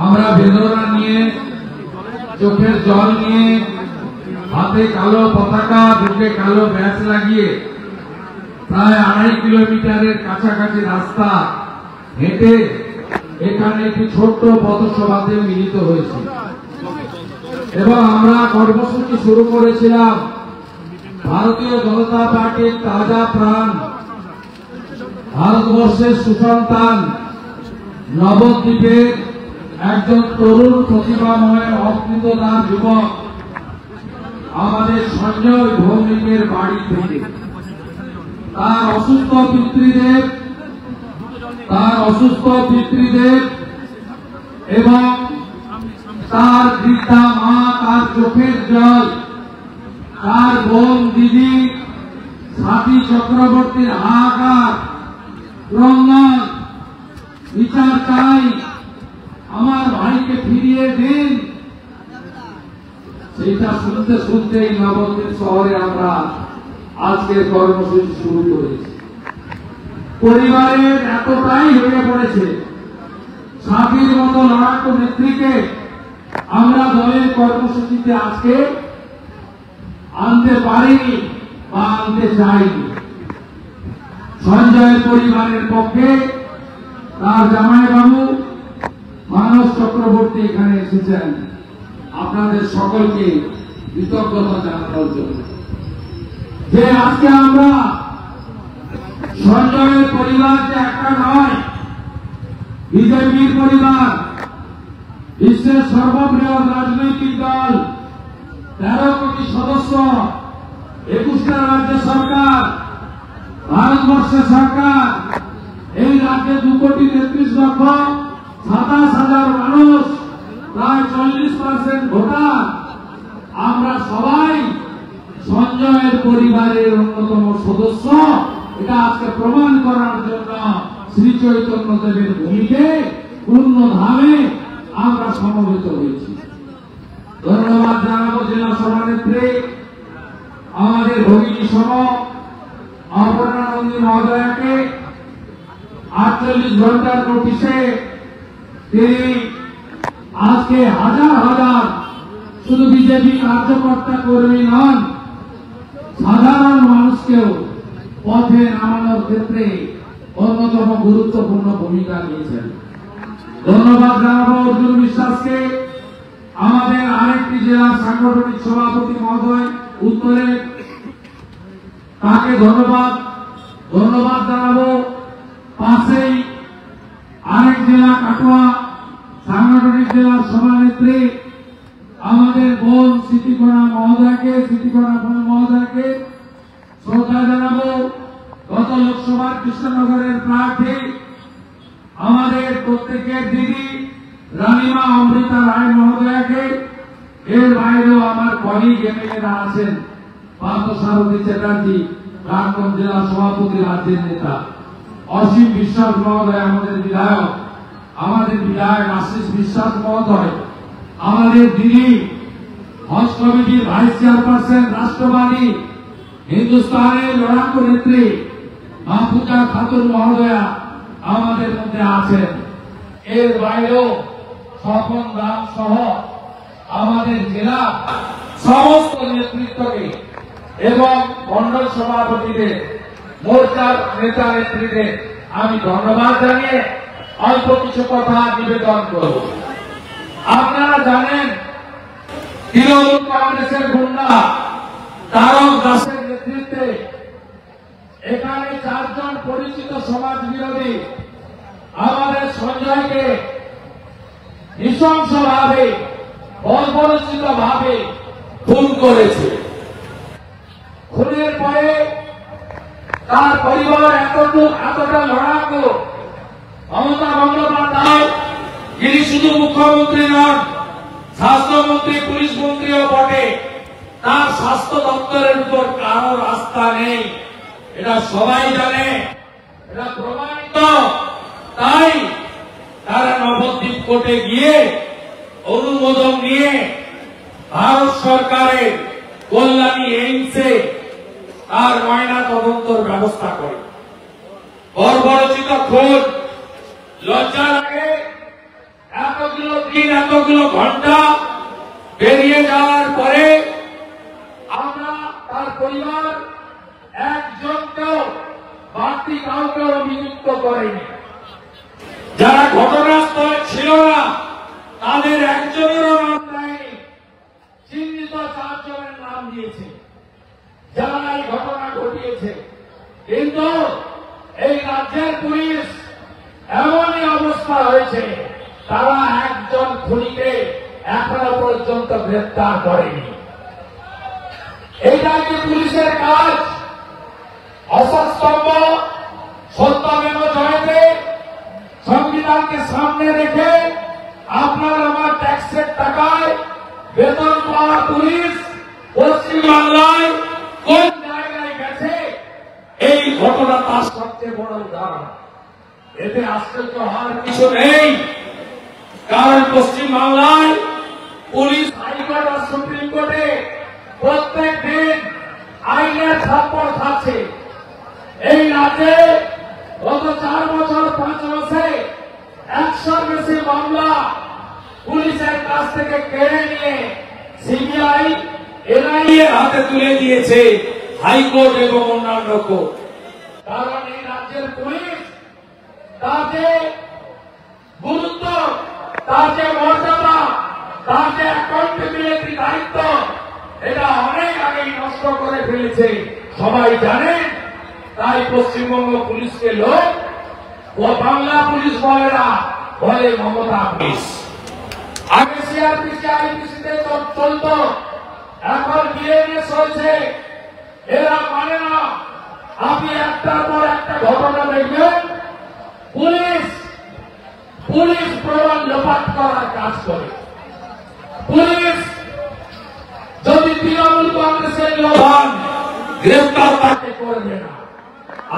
আমরা বেদনা নিয়ে, চোখের জল নিয়ে, হাতে কালো পতাকা, বুকে কালো ব্যাচ লাগিয়ে প্রায় 2.5 কিলোমিটারের কাছাকাছি রাস্তা হেঁটে এখানে একটি ছোট্ট পথসভাতে মিলিত হয়েছি এবং আমরা কর্মসূচি শুরু করেছিলাম ভারতীয় জনতা পার্টির তাজা প্রাণ, ভারতবর্ষের সুসন্তান, নবদ্বীপের একজন তরুণ প্রতিভাময় অকৃতদার যুবক আমাদের সঞ্জয় ভৌমিকের বাড়ি থেকে তার অসুস্থ পিতৃদেব এবং তার বৃদ্ধা মা, তার চোখের জল, তার বোন দিদি স্বাতী চক্রবর্তীর হাহাকার, ক্রন্দন, বিচার চাই, আমার ভাইকে ফিরিয়ে দিন, সেটা শুনতে শুনতেই নবদ্বীপ শহরে আমরা আজকের কর্মসূচি শুরু করেছি। পরিবারের এতটাই হয়ে পড়েছে, স্বামীর মতো লড়াকু নেত্রীকে আমরা দলের কর্মসূচিতে আজকে আনতে পারিনি বা আনতে চাইনি। সঞ্জয়ের পরিবারের পক্ষে তার জামাইবাবু মানস চক্রবর্তী এখানে এসেছেন আপনাদের সকলকে কৃতজ্ঞতা জানানোর জন্য যে আজকে আমরা সঞ্জয়ের পরিবার যে একটা নয়, বিজেপির পরিবার, বিশ্বের সর্ববৃহৎ রাজনৈতিক দল, 13 কোটি সদস্য, 21টা রাজ্য সরকার, ভারতবর্ষের সরকার, এই রাজ্যে 2,33,27,000 মানুষ, প্রায় 40% ভোটার, আমরা সবাই সঞ্জয়ের পরিবারের অন্যতম সদস্য। এটা আজকে প্রমাণ করার জন্য শ্রী চৈতন্য দেবের ভূমিতে পূর্ণধামে আমরা সমবেত হয়েছি। ধন্যবাদ জানাবো জেলা সভানেত্রী আমাদের ভগিনী সহ অপর্ণা নন্দী মহোদয়াকে। 48 ঘন্টার নোটিশে তিনি আজকে হাজার হাজার শুধু বিজেপি কার্যকর্তা কর্মী নন, সাধারণ মানুষকেও পথে নামানোর ক্ষেত্রে অন্যতম গুরুত্বপূর্ণ ভূমিকা নিয়েছেন। ধন্যবাদ জানাবো অর্জুন বিশ্বাসকে, আমাদের আরেকটি জেলার সাংগঠনিক সভাপতি মহোদয় উত্তরে, তাকে ধন্যবাদ জানাবো। পাশেই আরেক জেলা কাটোয়া সাংগঠনিক জেলার সভানেত্রী আমাদের বোন স্মৃতিকণা মহোদয়কে শ্রদ্ধা জানাবো। গত লোকসভার কৃষ্ণনগরের প্রার্থী আমাদের প্রত্যেকের দিদি রানীমা অমৃতা রায় মহোদয়াকে, এর বাইরেও আমার কলিগ এমএলএরা আছেন, পার্থসারথী চ্যাটার্জি প্রাক্তন জেলা সভাপতি, রাজ্যের নেতা, অসীম বিশ্বাস মহোদয় আমাদের বিধায়ক আশিস বিশ্বাস মহোদয়, আমাদের দিদি হজ কমিটির ভাইস চেয়ারপারসন, রাষ্ট্রবাদী হিন্দুস্তানের লড়াকু নেত্রী মাহফুজা খাতুন মহোদয়া আমাদের মধ্যে আছেন। এর বাইরেও স্বপন রাম সহ আমাদের জেলা সমস্ত নেতৃত্বকে এবং মন্ডল সভাপতিদের, মোর্চার নেতা নেত্রীদের আমি ধন্যবাদ জানিয়ে অল্প কিছু কথা নিবেদন করব। আপনারা জানেন তৃণমূল কংগ্রেসের গুন্ডা তারক দাসের নেতৃত্বে এখানে 4 জন পরিচিত সমাজ বিরোধী আমাদের সঞ্জয়কে নৃশংসভাবে, বর্বরোচিতভাবে খুন করেছে। খুনের পরে তার পরিবার এতটা লড়াকু, মমতা বন্দ্যোপাধ্যায় যিনি শুধু মুখ্যমন্ত্রী নন, স্বাস্থ্যমন্ত্রী, পুলিশ মন্ত্রীও বটে, তার স্বাস্থ্য দপ্তরের উপর কারোর আস্থা নেই, এটা সবাই জানে, এটা প্রমাণিত। তাই তারা নবদ্বীপ কোর্টে গিয়ে অনুমোদন নিয়ে ভারত সরকারের কল্যাণী এইমসে তার ময়না তদন্তর ব্যবস্থা করে। বর্বরোচিত খুন, লজ্জা লাগে? এতগুলো এতদিন এতগুলো ঘন্টা বেরিয়ে যাওয়ার পরে আমরা তার পরিবার একজনকেও বাড়তি কাউকে অভিযুক্ত করেনি। যারা ঘটনাস্থলে ছিল না তাদের একজনেরও নাম দেয়নি, চিহ্নিত 4 জনের নাম দিয়েছে যারা এই ঘটনা ঘটিয়েছে। কিন্তু এই রাজ্যের পুলিশ এমনই অবস্থা হয়েছে, তারা একজন খুনিকে এখনো পর্যন্ত গ্রেফতার করেনি। এইটা কি পুলিশের কাজ? অসস্তম্ভ সত্যমেব জয়তে সংবিধানকে সামনে রেখে আপনার আমার ট্যাক্সের টাকায় বেতন পাওয়া পুলিশ পশ্চিমবাংলায় কোন জায়গায় গেছে, এই ঘটনা তার সবচেয়ে বড় উদাহরণ। এতে আশ্চর্য হওয়ার কিছু নেই, কারণ পশ্চিমবাংলায় পুলিশ হাইকোর্ট আর সুপ্রিম কোর্টে প্রত্যেক দিন আইনের থাপ্পড় খাচ্ছে। এই রাজ্যে গত 4 বছর 5 মাসে 100-র বেশি মামলা পুলিশের কাছ থেকে কেড়ে নিয়ে সিবিআই এনআইএ হাতে তুলে দিয়েছে হাইকোর্ট এবং অন্যান্য কোর্ট। কারণ এই রাজ্যের পুলিশ তার যে গুরুত্ব, তার যে মর্যাদা, তার যে অ্যাকাউন্টেবিলিটি দায়িত্ব, এটা অনেক আগেই নষ্ট করে ফেলেছে সবাই জানেন। তাই পশ্চিমবঙ্গ পুলিশকে লোক ও বাংলা পুলিশ বলে না, বলে মমতা পুলিশ। আগে সিআরপিসি আইপিসিতে চলত, এখন বিএনএস হয়েছে। এরা মানে না। আপনি একটার পর একটা ঘটনা দেখবেন পুলিশ প্রমাণ লোপাট করার কাজ করে। পুলিশ যদি তৃণমূল কংগ্রেসের লোক হন, গ্রেফতার তাকে করবে না।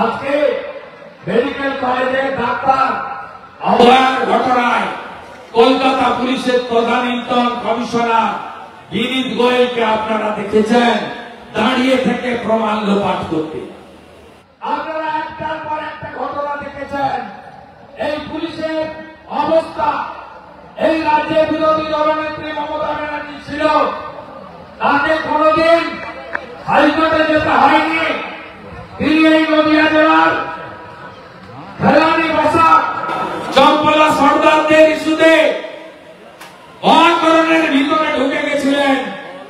আজকে মেডিকেল কলেজের ডাক্তার অভয়ার ঘটনায় কলকাতা পুলিশের প্রধান ইন্টার্ন কমিশনার বিনীত গোয়েলকে আপনারা দেখেছেন দাঁড়িয়ে থেকে প্রমাণ লোপাট করতে। আপনারা একটার পর একটা ঘটনা দেখেছেন। এই পুলিশের অবস্থা, এই রাজ্যে বিরোধী দলনেত্রী মমতা ব্যানার্জি ছিল, তাকে কোনদিন হাইকোর্টে যেতে হয়নি। তিনি এই নদিয়া জেলার ফেলানি বসা চম্পলা সর্দারদের ইস্যুতে মহাকরণের ভিতরে ঢুকে গেছিলেন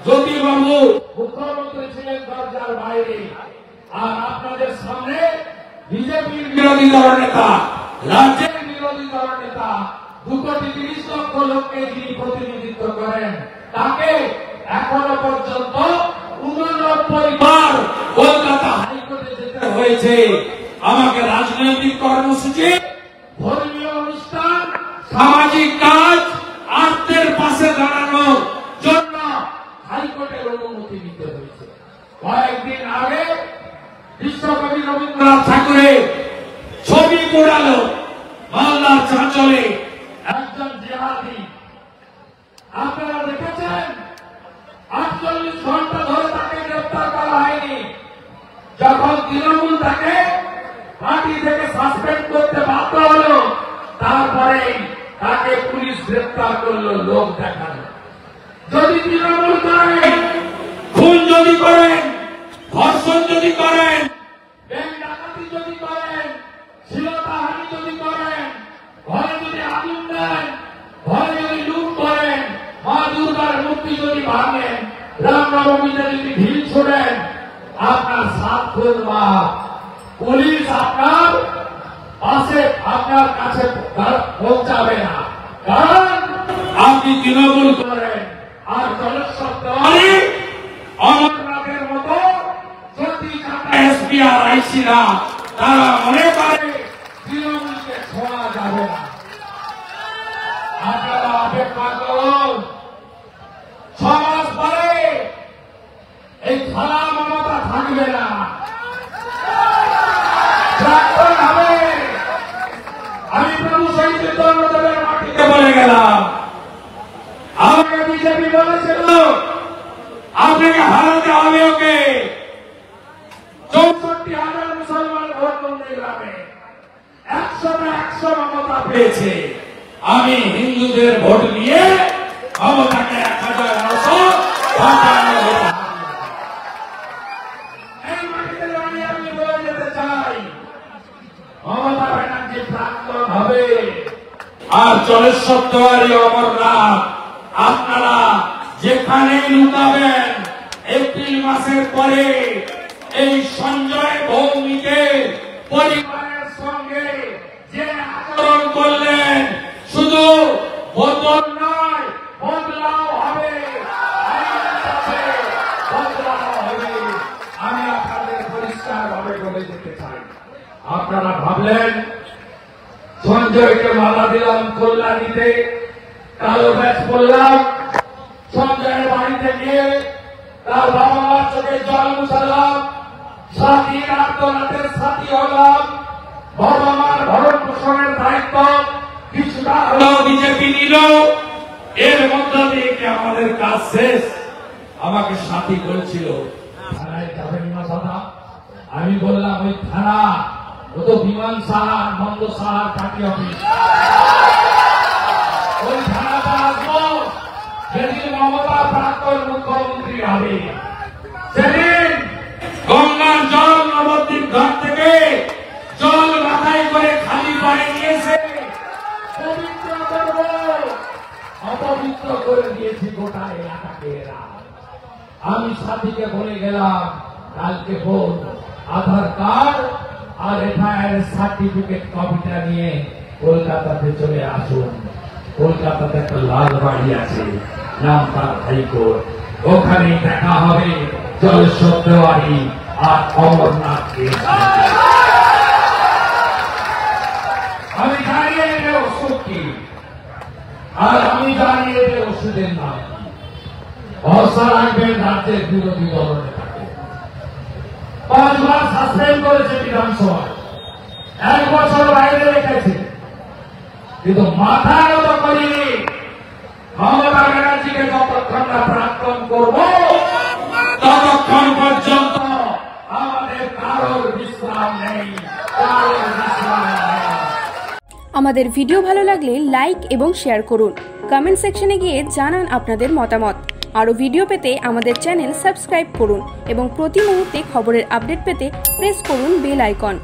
জ্যোতিবাবু, মুখ্যমন্ত্রী ছিলেন দরজার বাইরে। আর আপনাদের সামনে বিজেপির বিরোধী দলনেতা, রাজ্যের বিরোধী দলনেতা 2,30,00,000 লোককে যিনি প্রতিনিধিত্ব করেন, তাকে এখনো পর্যন্ত 89 বার কলকাতা হাইকোর্টে যেতে হয়েছে। আমাকে রাজনৈতিক কর্মসূচি, ধর্মীয় অনুষ্ঠান, সামাজিক কাজ, আত্মের পাশে দাঁড়ানোর জন্য হাইকোর্টের অনুমতি নিতে হয়েছে। কয়েকদিন আগে বিশ্বকবি রবীন্দ্রনাথ ঠাকুরের ছবি পোড়ালো মালদার চাঁচলে একজন জিহাদি। আপনারা দেখেছেন 48 ঘন্টা ধরে তাকে গ্রেফতার করা হয়নি। যখন তৃণমূল তাকে পার্টি থেকে সাসপেন্ড করতে বাধ্য হল, তারপরে তাকে পুলিশ গ্রেফতার করলো লোক দেখানো। যদি তৃণমূল করেন, খুন যদি করেন, ধর্ষণ যদি করেন, ব্যাংক ডাকাতি যদি করেন, শ্লীলতাহানি যদি করেন, ঘরে যদি আগুন দেন, ঘরে যদি লুট করেন, মা দুর্গার মূর্তি যদি ভাঙেন, রামনবমীতে যদি ঢিল ছোড়েন, আপনার 7 খুন মাপ। পুলিশ আপনার পাশে, আপনার কাছে পৌঁছাবে না, কারণ আপনি তৃণমূল করেন। আর জলেশ্বর তেওয়ারি, অমরনাথের মতো যদি এসপি আর আইসিরা তারা মনে করে তৃণমূলকে ছোঁয়া যাবে না। আপনারা অপেক্ষা করুন, 6 মাস পরে এই খালা মমতা থাকবে না, প্রাক্তন হবে। আমি প্রভু শহীদ চন্দ্রদেবের মাটিতে বলে গেলাম। আমাকে বিজেপি বলেছিল আপনাকে হারাতে হবে, ওকে 64,000 মুসলমান ভোট গ্রামে 100 মমতা পেয়েছে। আমি হিন্দুদের ভোট নিয়ে ক্ষমতাকে 1955 এই মাটিতে দাঁড়িয়ে আমি বলে যেতে চাই, মমতা ব্যানার্জি প্রাক্তন হবে। আর জলেশ্বর দেওয়ারি অমরনাথ আপনারা যেখানে লুকাবেন, এপ্রিল মাসের পরে এই সঞ্জয় ভৌমিকের পরিবারের সঙ্গে যে আচরণ করলেন, শুধু বদল নয়, বদলাও হবে, বদলাও হবে। আমি আপনাদের পরিষ্কার ভাবে বলে যেতে চাই, আপনারা ভাবলেন সঞ্জয়কে মালা দিলাম কল্যাণীতে, কালো ব্যাচ করলাম, সঞ্জয়ের বাড়িতে গিয়ে তার বাবা মার চোখে জল মুছালাম, সাথী আত্মনাথের সাথী হলাম, বাবা মার ভরণ পোষণের দায়িত্ব কিছুটা হলেও বিজেপি নিল। এর মধ্য দিয়ে কি আমাদের কাজ শেষ? আমাকে সাথী বলছিল থানায় যাবেন না দাদা। আমি বললাম ওই থানা, ও তো বিমান সাহার মন্দ সাহার পার্টি অফিস, ওই থানাটা আসবো যেদিন মমতা প্রাক্তন মুখ্যমন্ত্রী হবে, সেদিন গঙ্গার জল নবদ্বীপ ঘাট থেকে জল মাথায় করে খালি পায়ে নিয়েছে পবিত্র করব, অপবিত্র করে দিয়েছি গোটা এলাকাকে এরা। আমি সাথীকে বলে গেলাম কালকে ভোর আধার কার্ড আর এফআইআর সার্টিফিকেট কপিটা নিয়ে কলকাতাতে চলে আসুন। কলকাতাতে একটা লাল বাড়ি আছে, নাম তার হাইকোর্ট, ওখানেই দেখা হবে জলেশ্বর দেওয়ারি আর অমরনাথকে। আমি জানিয়ে দেব ওষুধ কি, আর আমি জানিয়ে দেব ওষুধের নাম কি। ভরসা রাখবেন রাজ্যের বিরোধী দলনেতাকে। 5 বার সাসপেন্ড করেছে বিধানসভায়, 1 বছর বাইরে রেখেছে, কিন্তু মাথা নত করিনি। মমতা ব্যানার্জিকে যতক্ষণ না প্রাক্তন করব, ততক্ষণ পর্যন্ত আমাদের কারোর বিশ্রাম নেই, কারোর বিশ্রাম নেই। আমাদের ভিডিও ভালো লাগলে লাইক এবং শেয়ার করুন। কমেন্ট সেকশনে গিয়ে জানান আপনাদের মতামত। আরও ভিডিও পেতে আমাদের চ্যানেল সাবস্ক্রাইব করুন এবং প্রতি মুহূর্তে খবরের আপডেট পেতে প্রেস করুন বেল আইকন।